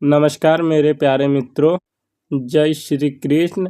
नमस्कार मेरे प्यारे मित्रों, जय श्री कृष्ण।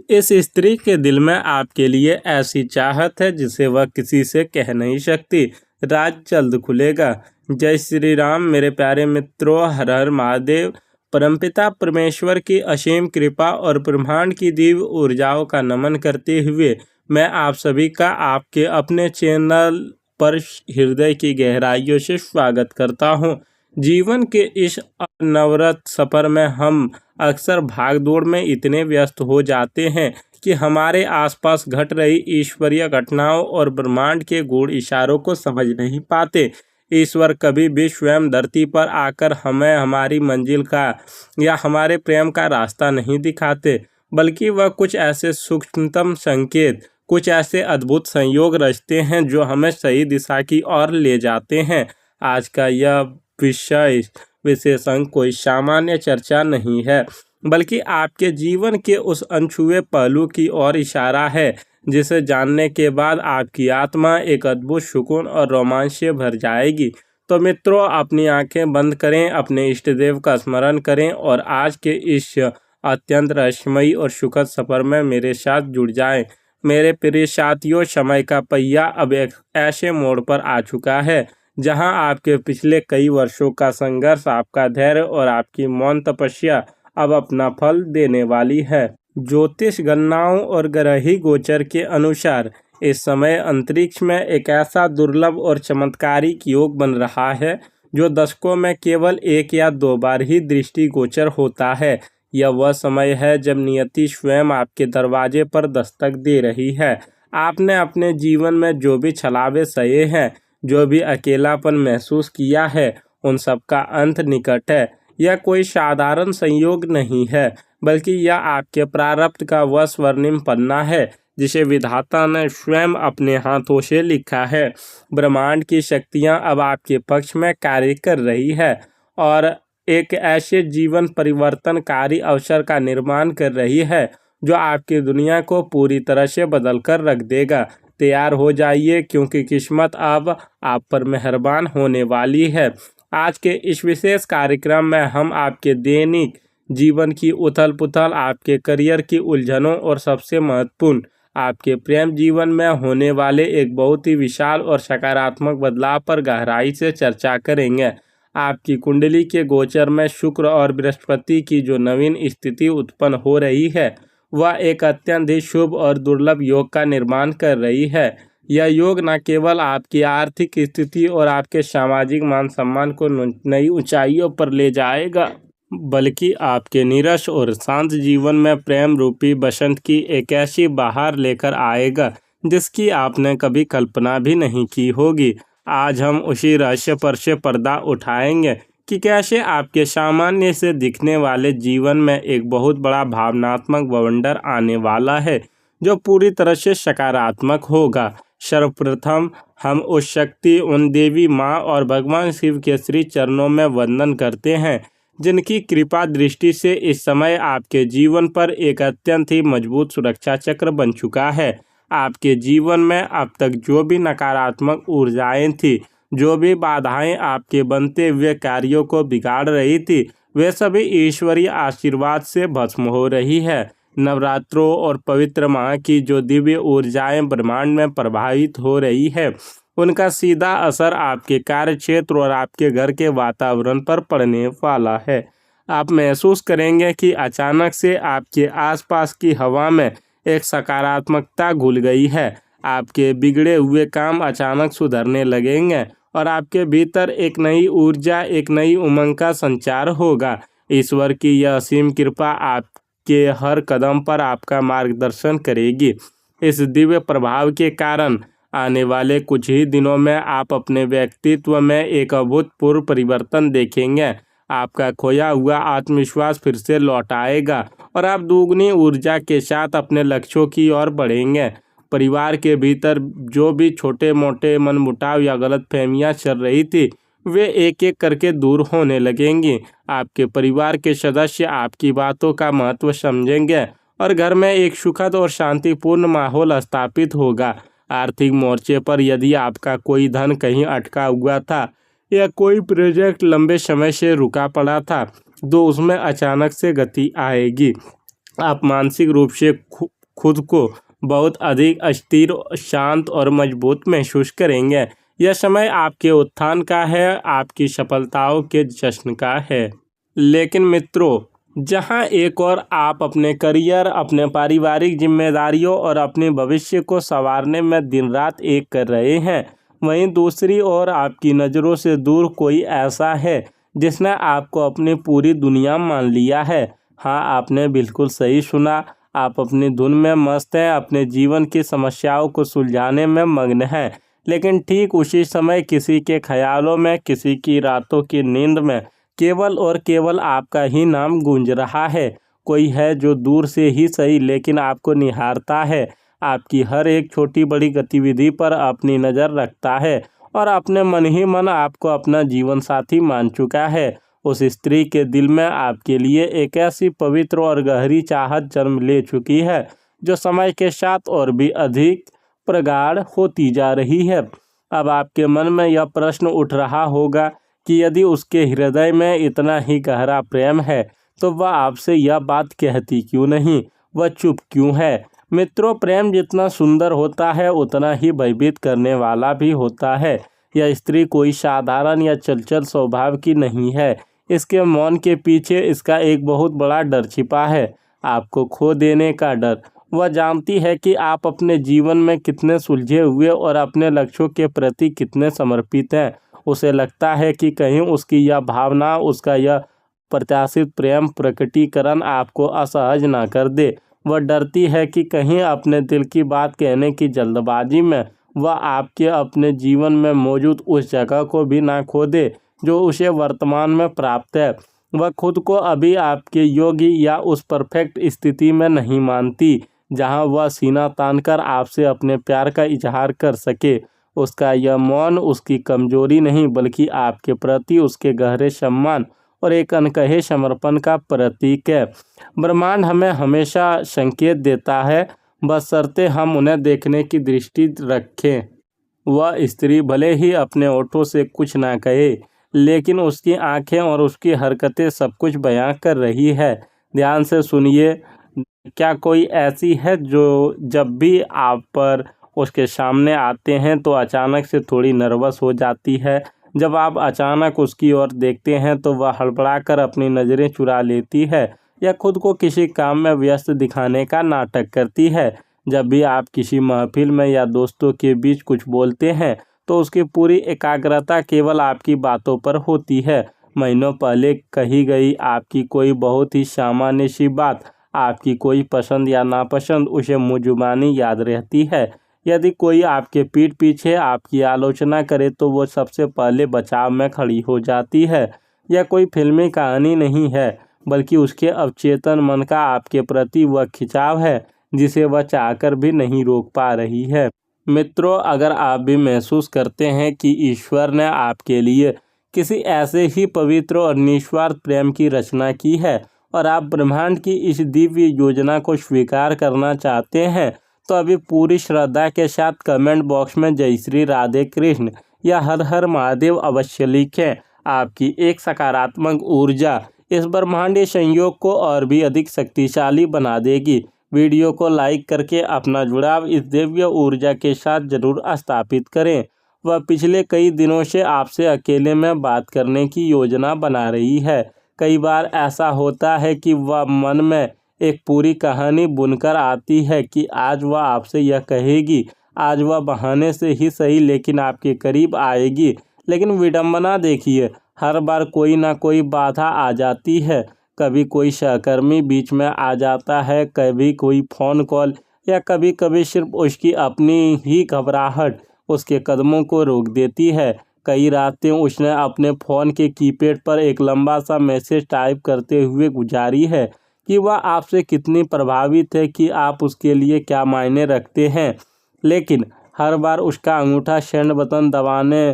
इस स्त्री के दिल में आपके लिए ऐसी चाहत है जिसे वह किसी से कह नहीं सकती। राज जल्द खुलेगा। जय श्री राम मेरे प्यारे मित्रों, हर हर महादेव। परमपिता परमेश्वर की असीम कृपा और ब्रह्मांड की दिव्य ऊर्जाओं का नमन करते हुए मैं आप सभी का आपके अपने चैनल पर हृदय की गहराइयों से स्वागत करता हूं। जीवन के इस अनवरत सफ़र में हम अक्सर भागदौड़ में इतने व्यस्त हो जाते हैं कि हमारे आसपास घट रही ईश्वरीय घटनाओं और ब्रह्मांड के गूढ़ इशारों को समझ नहीं पाते। ईश्वर कभी भी स्वयं धरती पर आकर हमें हमारी मंजिल का या हमारे प्रेम का रास्ता नहीं दिखाते, बल्कि वह कुछ ऐसे सूक्ष्मतम संकेत, कुछ ऐसे अद्भुत संयोग रचते हैं जो हमें सही दिशा की ओर ले जाते हैं। आज का यह विषय विशेषण कोई सामान्य चर्चा नहीं है, बल्कि आपके जीवन के उस अनछुए पहलू की ओर इशारा है जिसे जानने के बाद आपकी आत्मा एक अद्भुत सुकून और रोमांच से भर जाएगी। तो मित्रों, अपनी आंखें बंद करें, अपने इष्ट देव का स्मरण करें और आज के इस अत्यंत रहस्यमयी और सुखद सफर में मेरे साथ जुड़ जाएं। मेरे प्रिय साथियों, समय का पहिया अब एक ऐसे मोड़ पर आ चुका है जहां आपके पिछले कई वर्षों का संघर्ष, आपका धैर्य और आपकी मौन तपस्या अब अपना फल देने वाली है। ज्योतिष गणनाओं और ग्रही गोचर के अनुसार इस समय अंतरिक्ष में एक ऐसा दुर्लभ और चमत्कारिक योग बन रहा है जो दशकों में केवल एक या दो बार ही दृष्टि गोचर होता है। यह वह समय है जब नियति स्वयं आपके दरवाजे पर दस्तक दे रही है। आपने अपने जीवन में जो भी छलावे सहे हैं, जो भी अकेलापन महसूस किया है, उन सब का अंत निकट है। यह कोई साधारण संयोग नहीं है, बल्कि यह आपके प्रारब्ध का वह स्वर्णिम पन्ना है जिसे विधाता ने स्वयं अपने हाथों से लिखा है। ब्रह्मांड की शक्तियां अब आपके पक्ष में कार्य कर रही है और एक ऐसे जीवन परिवर्तनकारी अवसर का निर्माण कर रही है जो आपकी दुनिया को पूरी तरह से बदल कर रख देगा। तैयार हो जाइए, क्योंकि किस्मत अब आप पर मेहरबान होने वाली है। आज के इस विशेष कार्यक्रम में हम आपके दैनिक जीवन की उथल पुथल, आपके करियर की उलझनों और सबसे महत्वपूर्ण आपके प्रेम जीवन में होने वाले एक बहुत ही विशाल और सकारात्मक बदलाव पर गहराई से चर्चा करेंगे। आपकी कुंडली के गोचर में शुक्र और बृहस्पति की जो नवीन स्थिति उत्पन्न हो रही है, वह एक अत्यंत ही शुभ और दुर्लभ योग का निर्माण कर रही है। यह योग न केवल आपकी आर्थिक स्थिति और आपके सामाजिक मान सम्मान को नई ऊंचाइयों पर ले जाएगा, बल्कि आपके नीरस और शांत जीवन में प्रेम रूपी बसंत की एक ऐसी बहार लेकर आएगा जिसकी आपने कभी कल्पना भी नहीं की होगी। आज हम उसी रहस्य पर से पर्दा उठाएंगे कि कैसे आपके सामान्य से दिखने वाले जीवन में एक बहुत बड़ा भावनात्मक बवंडर आने वाला है जो पूरी तरह से सकारात्मक होगा। सर्वप्रथम हम उस शक्ति, उन देवी माँ और भगवान शिव के श्री चरणों में वंदन करते हैं जिनकी कृपा दृष्टि से इस समय आपके जीवन पर एक अत्यंत ही मजबूत सुरक्षा चक्र बन चुका है। आपके जीवन में अब तक जो भी नकारात्मक ऊर्जाएं थी, जो भी बाधाएं आपके बनते हुए कार्यों को बिगाड़ रही थी, वे सभी ईश्वरीय आशीर्वाद से भस्म हो रही है। नवरात्रों और पवित्र माह की जो दिव्य ऊर्जाएं ब्रह्मांड में प्रभावित हो रही है, उनका सीधा असर आपके कार्य क्षेत्र और आपके घर के वातावरण पर पड़ने वाला है। आप महसूस करेंगे कि अचानक से आपके आसपास की हवा में एक सकारात्मकता घुल गई है। आपके बिगड़े हुए काम अचानक सुधरने लगेंगे और आपके भीतर एक नई ऊर्जा, एक नई उमंग का संचार होगा। ईश्वर की यह असीम कृपा आपके हर कदम पर आपका मार्गदर्शन करेगी। इस दिव्य प्रभाव के कारण आने वाले कुछ ही दिनों में आप अपने व्यक्तित्व में एक अभूतपूर्व परिवर्तन देखेंगे। आपका खोया हुआ आत्मविश्वास फिर से लौट आएगा और आप दोगुनी ऊर्जा के साथ अपने लक्ष्यों की ओर बढ़ेंगे। परिवार के भीतर जो भी छोटे मोटे मनमुटाव या गलतफहमियां चल रही थी, वे एक एक करके दूर होने लगेंगी। आपके परिवार के सदस्य आपकी बातों का महत्व समझेंगे और घर में एक सुखद और शांतिपूर्ण माहौल स्थापित होगा। आर्थिक मोर्चे पर यदि आपका कोई धन कहीं अटका हुआ था या कोई प्रोजेक्ट लंबे समय से रुका पड़ा था, तो उसमें अचानक से गति आएगी। आप मानसिक रूप से खुद को बहुत अधिक अस्थिर, शांत और मजबूत महसूस करेंगे। यह समय आपके उत्थान का है, आपकी सफलताओं के जश्न का है। लेकिन मित्रों, जहां एक और आप अपने करियर, अपने पारिवारिक जिम्मेदारियों और अपने भविष्य को संवारने में दिन रात एक कर रहे हैं, वहीं दूसरी ओर आपकी नज़रों से दूर कोई ऐसा है जिसने आपको अपनी पूरी दुनिया मान लिया है। हाँ, आपने बिल्कुल सही सुना। आप अपनी धुन में मस्त हैं, अपने जीवन की समस्याओं को सुलझाने में मग्न हैं, लेकिन ठीक उसी समय किसी के ख्यालों में, किसी की रातों की नींद में केवल और केवल आपका ही नाम गूंज रहा है। कोई है जो दूर से ही सही लेकिन आपको निहारता है, आपकी हर एक छोटी बड़ी गतिविधि पर अपनी नज़र रखता है और अपने मन ही मन आपको अपना जीवन साथी मान चुका है। उस स्त्री के दिल में आपके लिए एक ऐसी पवित्र और गहरी चाहत जन्म ले चुकी है जो समय के साथ और भी अधिक प्रगाढ़ होती जा रही है। अब आपके मन में यह प्रश्न उठ रहा होगा कि यदि उसके हृदय में इतना ही गहरा प्रेम है तो वह आपसे यह बात कहती क्यों नहीं, वह चुप क्यों है। मित्रों, प्रेम जितना सुंदर होता है उतना ही भयभीत करने वाला भी होता है। यह स्त्री कोई साधारण या चंचल स्वभाव की नहीं है। इसके मौन के पीछे इसका एक बहुत बड़ा डर छिपा है, आपको खो देने का डर। वह जानती है कि आप अपने जीवन में कितने सुलझे हुए और अपने लक्ष्यों के प्रति कितने समर्पित हैं। उसे लगता है कि कहीं उसकी यह भावना, उसका यह प्रत्याशित प्रेम प्रकटीकरण आपको असहज ना कर दे। वह डरती है कि कहीं अपने दिल की बात कहने की जल्दबाजी में वह आपके अपने जीवन में मौजूद उस जगह को भी ना खो दे जो उसे वर्तमान में प्राप्त है। वह खुद को अभी आपके योग्य या उस परफेक्ट स्थिति में नहीं मानती जहां वह सीना तानकर आपसे अपने प्यार का इजहार कर सके। उसका यह मौन उसकी कमजोरी नहीं बल्कि आपके प्रति उसके गहरे सम्मान और एक अनकहे समर्पण का प्रतीक है। ब्रह्मांड हमें हमेशा संकेत देता है, बशर्ते हम उन्हें देखने की दृष्टि रखें। वह स्त्री भले ही अपने होठों से कुछ ना कहे, लेकिन उसकी आंखें और उसकी हरकतें सब कुछ बयां कर रही है। ध्यान से सुनिए, क्या कोई ऐसी है जो जब भी आप पर उसके सामने आते हैं तो अचानक से थोड़ी नर्वस हो जाती है? जब आप अचानक उसकी ओर देखते हैं तो वह हड़बड़ाकर अपनी नज़रें चुरा लेती है या खुद को किसी काम में व्यस्त दिखाने का नाटक करती है? जब भी आप किसी महफिल में या दोस्तों के बीच कुछ बोलते हैं तो उसकी पूरी एकाग्रता केवल आपकी बातों पर होती है। महीनों पहले कही गई आपकी कोई बहुत ही सामान्य सी बात, आपकी कोई पसंद या नापसंद उसे मुँहजुबानी याद रहती है। यदि कोई आपके पीठ पीछे आपकी आलोचना करे तो वो सबसे पहले बचाव में खड़ी हो जाती है। यह कोई फिल्मी कहानी नहीं है, बल्कि उसके अवचेतन मन का आपके प्रति वह खिंचाव है जिसे वह चाहकर भी नहीं रोक पा रही है। मित्रों, अगर आप भी महसूस करते हैं कि ईश्वर ने आपके लिए किसी ऐसे ही पवित्र और निस्वार्थ प्रेम की रचना की है और आप ब्रह्मांड की इस दिव्य योजना को स्वीकार करना चाहते हैं, तो अभी पूरी श्रद्धा के साथ कमेंट बॉक्स में जय श्री राधे कृष्ण या हर हर महादेव अवश्य लिखें। आपकी एक सकारात्मक ऊर्जा इस ब्रह्मांडीय संयोग को और भी अधिक शक्तिशाली बना देगी। वीडियो को लाइक करके अपना जुड़ाव इस दिव्य ऊर्जा के साथ जरूर स्थापित करें। वह पिछले कई दिनों से आपसे अकेले में बात करने की योजना बना रही है। कई बार ऐसा होता है कि वह मन में एक पूरी कहानी बुनकर आती है कि आज वह आपसे यह कहेगी, आज वह बहाने से ही सही लेकिन आपके करीब आएगी। लेकिन विडंबना देखिए, हर बार कोई ना कोई बाधा आ जाती है। कभी कोई सहकर्मी बीच में आ जाता है, कभी कोई फ़ोन कॉल या कभी कभी सिर्फ उसकी अपनी ही घबराहट उसके कदमों को रोक देती है। कई रातें उसने अपने फ़ोन के कीपैड पर एक लंबा सा मैसेज टाइप करते हुए गुजारी है कि वह आपसे कितनी प्रभावित है, कि आप उसके लिए क्या मायने रखते हैं। लेकिन हर बार उसका अंगूठा सेंड बटन दबाने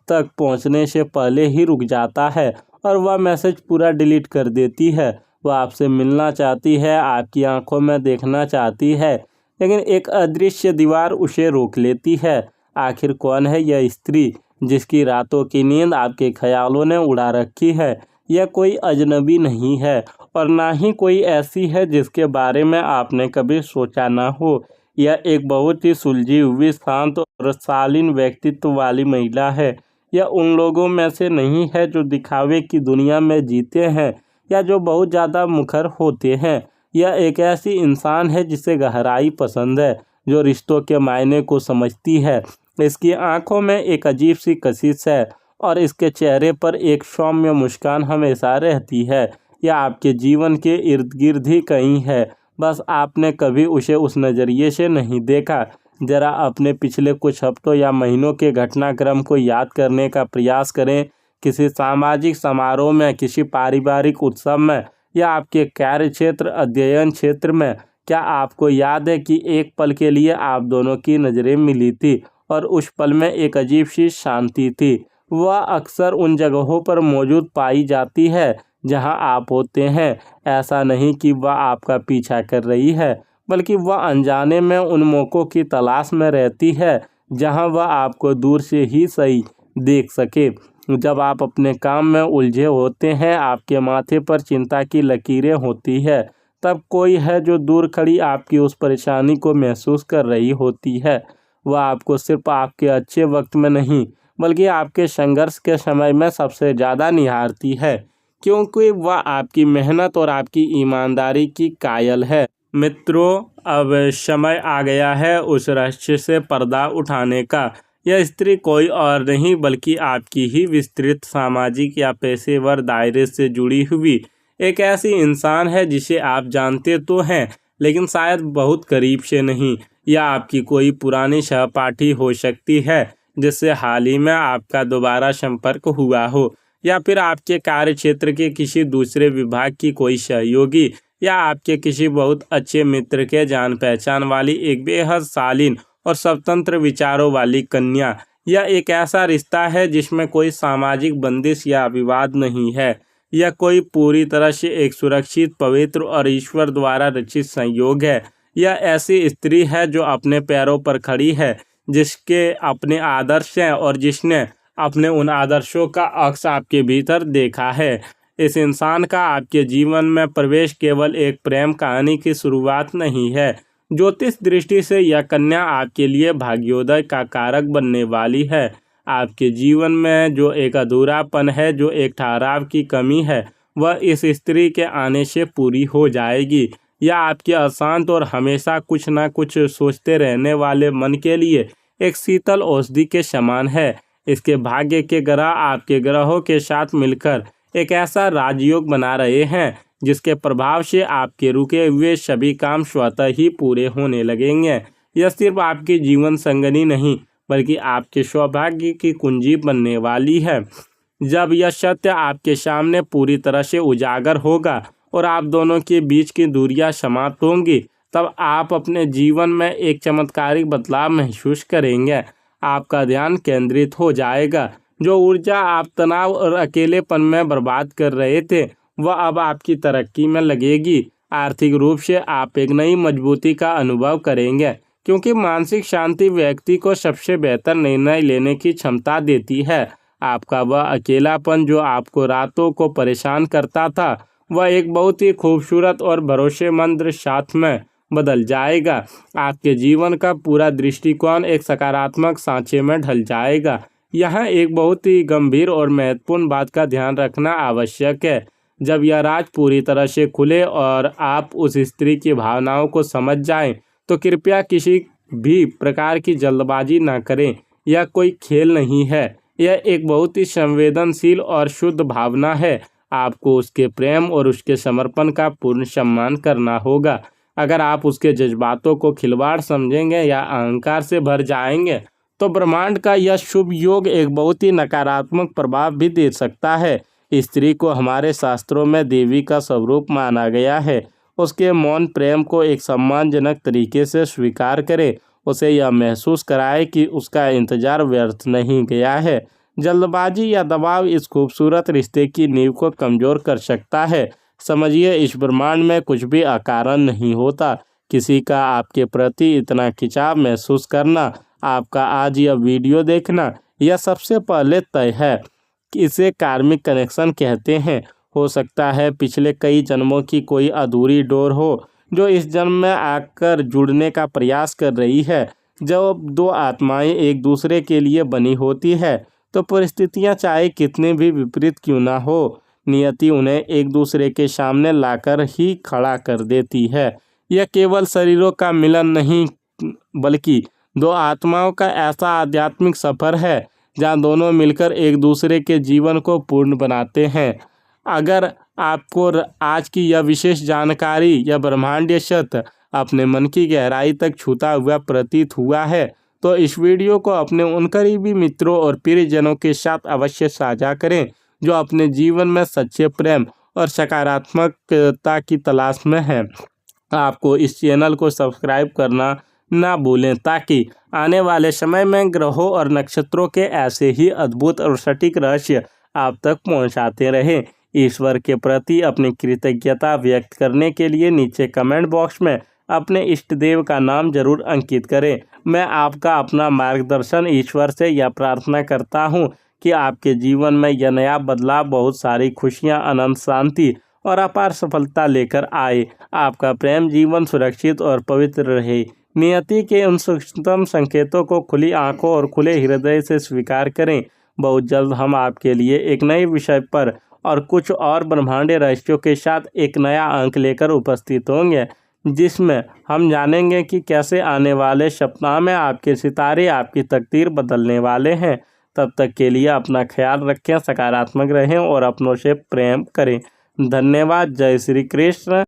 तक पहुंचने से पहले ही रुक जाता है और वह मैसेज पूरा डिलीट कर देती है। वह आपसे मिलना चाहती है, आपकी आंखों में देखना चाहती है, लेकिन एक अदृश्य दीवार उसे रोक लेती है। आखिर कौन है यह स्त्री जिसकी रातों की नींद आपके ख्यालों ने उड़ा रखी है? यह कोई अजनबी नहीं है और ना ही कोई ऐसी है जिसके बारे में आपने कभी सोचा ना हो। यह एक बहुत ही सुलझी हुई, शांत और शालीन व्यक्तित्व वाली महिला है। यह उन लोगों में से नहीं है जो दिखावे की दुनिया में जीते हैं या जो बहुत ज़्यादा मुखर होते हैं। यह एक ऐसी इंसान है जिसे गहराई पसंद है, जो रिश्तों के मायने को समझती है। इसकी आंखों में एक अजीब सी कशिश है और इसके चेहरे पर एक सौम्य मुस्कान हमेशा रहती है। यह आपके जीवन के इर्द गिर्द ही कहीं है, बस आपने कभी उसे उस नज़रिए से नहीं देखा। जरा अपने पिछले कुछ हफ्तों या महीनों के घटनाक्रम को याद करने का प्रयास करें। किसी सामाजिक समारोह में, किसी पारिवारिक उत्सव में या आपके कार्य क्षेत्र, अध्ययन क्षेत्र में, क्या आपको याद है कि एक पल के लिए आप दोनों की नज़रें मिली थी और उस पल में एक अजीब सी शांति थी? वह अक्सर उन जगहों पर मौजूद पाई जाती है जहां आप होते हैं। ऐसा नहीं कि वह आपका पीछा कर रही है, बल्कि वह अनजाने में उन मौक़ों की तलाश में रहती है जहां वह आपको दूर से ही सही देख सके। जब आप अपने काम में उलझे होते हैं, आपके माथे पर चिंता की लकीरें होती है, तब कोई है जो दूर खड़ी आपकी उस परेशानी को महसूस कर रही होती है। वह आपको सिर्फ आपके अच्छे वक्त में नहीं, बल्कि आपके संघर्ष के समय में सबसे ज़्यादा निहारती है, क्योंकि वह आपकी मेहनत और आपकी ईमानदारी की कायल है। मित्रों, अब समय आ गया है उस रहस्य से पर्दा उठाने का। यह स्त्री कोई और नहीं बल्कि आपकी ही विस्तृत सामाजिक या पेशेवर दायरे से जुड़ी हुई एक ऐसी इंसान है जिसे आप जानते तो हैं, लेकिन शायद बहुत करीब से नहीं। यह आपकी कोई पुरानी सहपाठी हो सकती है जिससे हाल ही में आपका दोबारा संपर्क हुआ हो, या फिर आपके कार्य क्षेत्र के किसी दूसरे विभाग की कोई सहयोगी, या आपके किसी बहुत अच्छे मित्र के जान पहचान वाली एक बेहद शालीन और स्वतंत्र विचारों वाली कन्या। यह एक ऐसा रिश्ता है जिसमें कोई सामाजिक बंदिश या विवाद नहीं है। यह कोई पूरी तरह से एक सुरक्षित, पवित्र और ईश्वर द्वारा रचित संयोग है। यह ऐसी स्त्री है जो अपने पैरों पर खड़ी है, जिसके अपने आदर्श हैं और जिसने अपने उन आदर्शों का अक्स आपके भीतर देखा है। इस इंसान का आपके जीवन में प्रवेश केवल एक प्रेम कहानी की शुरुआत नहीं है। ज्योतिष दृष्टि से यह कन्या आपके लिए भाग्योदय का कारक बनने वाली है। आपके जीवन में जो एक अधूरापन है, जो एक ठहराव की कमी है, वह इस स्त्री के आने से पूरी हो जाएगी। यह आपके अशांत और हमेशा कुछ ना कुछ सोचते रहने वाले मन के लिए एक शीतल औषधि के समान है। इसके भाग्य के ग्रह आपके ग्रहों के साथ मिलकर एक ऐसा राजयोग बना रहे हैं जिसके प्रभाव से आपके रुके हुए सभी काम स्वतः ही पूरे होने लगेंगे। यह सिर्फ आपकी जीवन संगनी नहीं, बल्कि आपके सौभाग्य की कुंजी बनने वाली है। जब यह सत्य आपके सामने पूरी तरह से उजागर होगा और आप दोनों के बीच की दूरियां समाप्त होंगी, तब आप अपने जीवन में एक चमत्कारिक बदलाव महसूस करेंगे। आपका ध्यान केंद्रित हो जाएगा। जो ऊर्जा आप तनाव और अकेलेपन में बर्बाद कर रहे थे, वह अब आपकी तरक्की में लगेगी। आर्थिक रूप से आप एक नई मजबूती का अनुभव करेंगे, क्योंकि मानसिक शांति व्यक्ति को सबसे बेहतर निर्णय लेने की क्षमता देती है। आपका वह अकेलापन जो आपको रातों को परेशान करता था, वह एक बहुत ही खूबसूरत और भरोसेमंद साथ में बदल जाएगा। आपके जीवन का पूरा दृष्टिकोण एक सकारात्मक सांचे में ढल जाएगा। यहाँ एक बहुत ही गंभीर और महत्वपूर्ण बात का ध्यान रखना आवश्यक है। जब यह राज पूरी तरह से खुले और आप उस स्त्री की भावनाओं को समझ जाएं, तो कृपया किसी भी प्रकार की जल्दबाजी न करें। यह कोई खेल नहीं है, यह एक बहुत ही संवेदनशील और शुद्ध भावना है। आपको उसके प्रेम और उसके समर्पण का पूर्ण सम्मान करना होगा। अगर आप उसके जज्बातों को खिलवाड़ समझेंगे या अहंकार से भर जाएंगे, तो ब्रह्मांड का यह शुभ योग एक बहुत ही नकारात्मक प्रभाव भी दे सकता है। स्त्री को हमारे शास्त्रों में देवी का स्वरूप माना गया है। उसके मौन प्रेम को एक सम्मानजनक तरीके से स्वीकार करें। उसे यह महसूस कराए कि उसका इंतजार व्यर्थ नहीं गया है। जल्दबाजी या दबाव इस खूबसूरत रिश्ते की नींव को कमज़ोर कर सकता है। समझिए, इस ब्रह्मांड में कुछ भी अकारण नहीं होता। किसी का आपके प्रति इतना खिंचाव महसूस करना, आपका आज यह वीडियो देखना, यह सबसे पहले तय है कि इसे कार्मिक कनेक्शन कहते हैं। हो सकता है पिछले कई जन्मों की कोई अधूरी डोर हो जो इस जन्म में आकर जुड़ने का प्रयास कर रही है। जब दो आत्माएं एक दूसरे के लिए बनी होती है तो परिस्थितियां चाहे कितनी भी विपरीत क्यों ना हो, नियति उन्हें एक दूसरे के सामने लाकर ही खड़ा कर देती है। यह केवल शरीरों का मिलन नहीं बल्कि दो आत्माओं का ऐसा आध्यात्मिक सफर है जहां दोनों मिलकर एक दूसरे के जीवन को पूर्ण बनाते हैं। अगर आपको आज की यह विशेष जानकारी या ब्रह्मांडीय सत्य अपने मन की गहराई तक छूता हुआ प्रतीत हुआ है तो इस वीडियो को अपने उन करीबी मित्रों और प्रियजनों के साथ अवश्य साझा करें जो अपने जीवन में सच्चे प्रेम और सकारात्मकता की तलाश में हैं। आपको इस चैनल को सब्सक्राइब करना ना भूलें ताकि आने वाले समय में ग्रहों और नक्षत्रों के ऐसे ही अद्भुत और सटीक रहस्य आप तक पहुंचाते रहें। ईश्वर के प्रति अपनी कृतज्ञता व्यक्त करने के लिए नीचे कमेंट बॉक्स में अपने इष्ट देव का नाम जरूर अंकित करें। मैं आपका अपना मार्गदर्शन ईश्वर से यह प्रार्थना करता हूँ कि आपके जीवन में यह नया बदलाव बहुत सारी खुशियाँ, अनंत शांति और अपार सफलता लेकर आए। आपका प्रेम जीवन सुरक्षित और पवित्र रहे। नियति के उन सूक्ष्मतम संकेतों को खुली आंखों और खुले हृदय से स्वीकार करें। बहुत जल्द हम आपके लिए एक नए विषय पर और कुछ और ब्रह्मांडीय रहस्यों के साथ एक नया अंक लेकर उपस्थित होंगे, जिसमें हम जानेंगे कि कैसे आने वाले सप्ताह में आपके सितारे आपकी तकदीर बदलने वाले हैं। तब तक के लिए अपना ख्याल रखें, सकारात्मक रहें और अपनों से प्रेम करें। धन्यवाद। जय श्री कृष्ण।